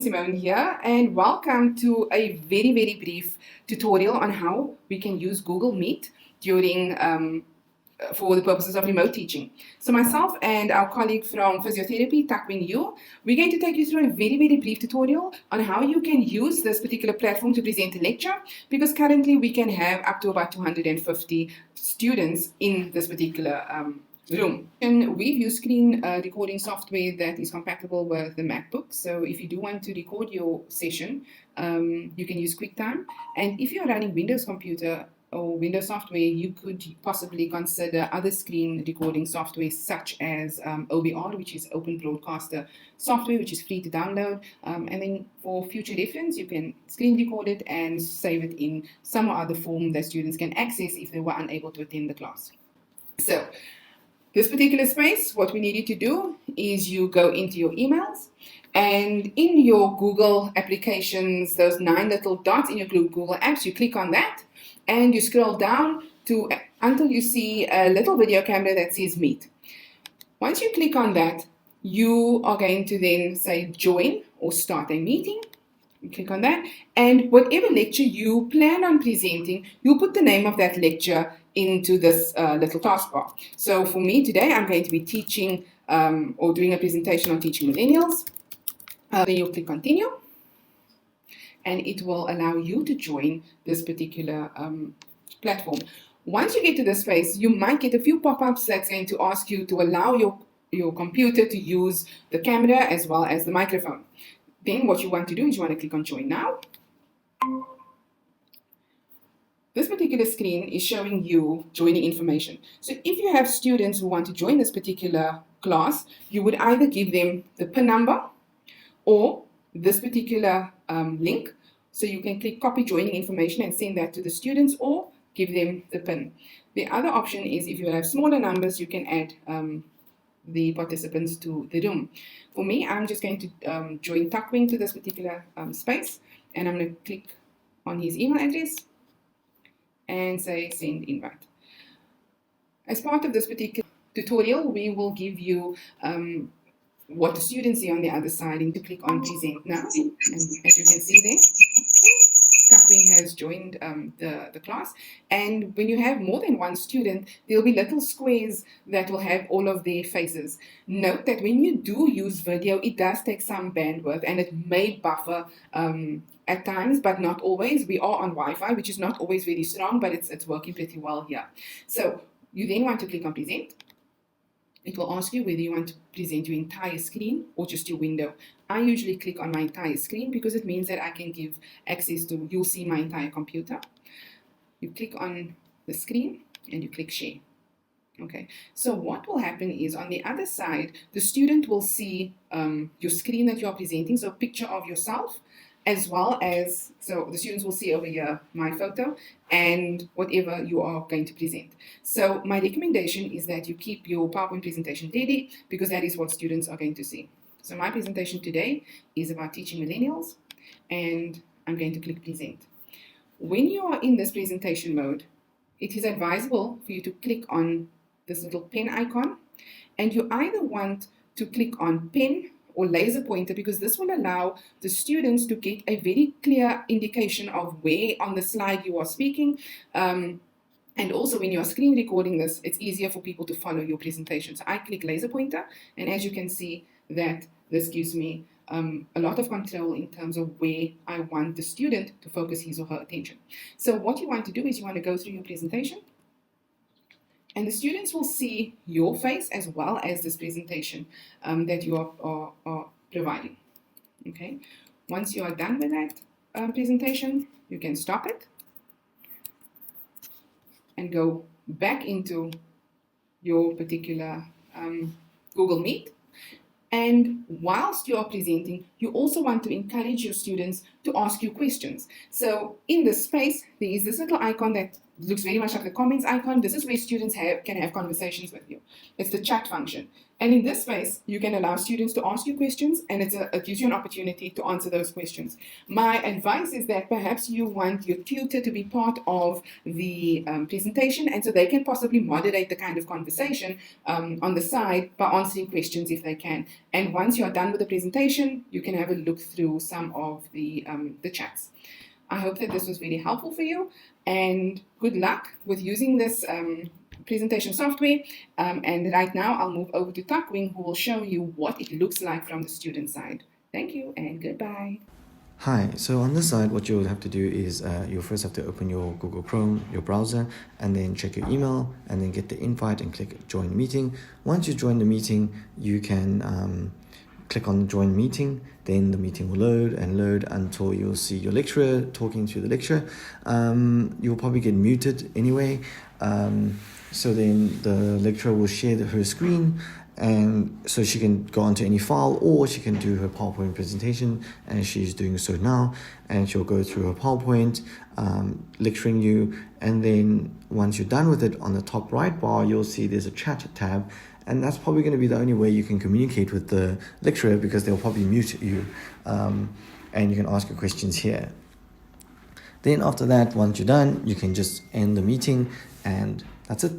Simone here, and welcome to a very brief tutorial on how we can use Google Meet during for the purposes of remote teaching. So myself and our colleague from physiotherapy, Takwin Yu, we're going to take you through a very brief tutorial on how you can use this particular platform to present a lecture, because currently we can have up to about 250 students in this particular room. And we've used screen recording software that is compatible with the MacBook. So if you do want to record your session, you can use QuickTime. And if you're running Windows computer or Windows software, you could possibly consider other screen recording software such as OBR, which is Open Broadcaster software, which is free to download. And then for future reference, you can screen record it and save it in some other form that students can access if they were unable to attend the class. So this particular space, what we need you to do is you go into your emails, and in your Google applications, those 9 little dots in your Google apps, you click on that and you scroll down until you see a little video camera that says Meet. Once you click on that, you are going to then say join or start a meeting. You click on that, and whatever lecture you plan on presenting, you put the name of that lecture into this little taskbar. So for me today, I'm going to be teaching or doing a presentation on teaching millennials. Then you'll click continue, and it will allow you to join this particular platform. Once you get to this space, you might get a few pop-ups that's going to ask you to allow your computer to use the camera as well as the microphone. Then what you want to do is you want to click on Join Now. This particular screen is showing you joining information. So if you have students who want to join this particular class, you would either give them the PIN number or this particular link. So you can click copy joining information and send that to the students, or give them the PIN. The other option is if you have smaller numbers, you can add the participants to the room. For me, I'm just going to join Takwin to this particular space, and I'm going to click on his email address and say send invite. As part of this particular tutorial, we will give you what the students see on the other side, and to click on present now. And as you can see there, Takwin has joined the class, and when you have more than one student, there'll be little squares that will have all of their faces. Note that when you do use video, it does take some bandwidth and it may buffer at times, but not always. We are on Wi-Fi, which is not always very strong, but it's working pretty well here. So you then want to click on present. It will ask you whether you want to present your entire screen or just your window. I usually click on my entire screen because it means that I can give access to, you'll see my entire computer. You click on the screen and you click share. Okay, so what will happen is on the other side, the student will see your screen that you are presenting, so a picture of yourself, as well as, so the students will see over here my photo and whatever you are going to present. So my recommendation is that you keep your PowerPoint presentation ready, because that is what students are going to see. So my presentation today is about teaching millennials, and I'm going to click present. When you are in this presentation mode, it is advisable for you to click on this little pen icon, and you either want to click on pen or laser pointer, because this will allow the students to get a very clear indication of where on the slide you are speaking. And also when you are screen recording this, it's easier for people to follow your presentation. So I click laser pointer, and as you can see, that this gives me a lot of control in terms of where I want the student to focus his or her attention. So what you want to do is you want to go through your presentation, and the students will see your face as well as this presentation that you are providing. Okay. Once you are done with that presentation, you can stop it and go back into your particular Google Meet. And whilst you are presenting, you also want to encourage your students to ask you questions. So in this space, there is this little icon that looks very much like the comments icon. This is where students can have conversations with you. It's the chat function. And in this space, you can allow students to ask you questions, and it gives you an opportunity to answer those questions. My advice is that perhaps you want your tutor to be part of the presentation, and so they can possibly moderate the kind of conversation on the side by answering questions if they can. And once you're done with the presentation, you can have a look through some of the chats. I hope that this was very helpful for you, and good luck with using this presentation software. And right now I'll move over to Takwing, who will show you what it looks like from the student side. Thank you and goodbye. Hi, so on this side, what you'll have to do is you'll first have to open your Google Chrome, your browser, and then check your email, and then get the invite and click join meeting. Once you join the meeting, you can click on join meeting, then the meeting will load and load until you'll see your lecturer talking to the lecturer. You'll probably get muted anyway, so then the lecturer will share her screen, and so she can go onto any file, or she can do her PowerPoint presentation, and she's doing so now, and she'll go through her PowerPoint, lecturing you. And then once you're done with it, on the top right bar you'll see there's a chat tab, and that's probably going to be the only way you can communicate with the lecturer, because they'll probably mute you, and you can ask your questions here. Then after that, once you're done, you can just end the meeting, and that's it.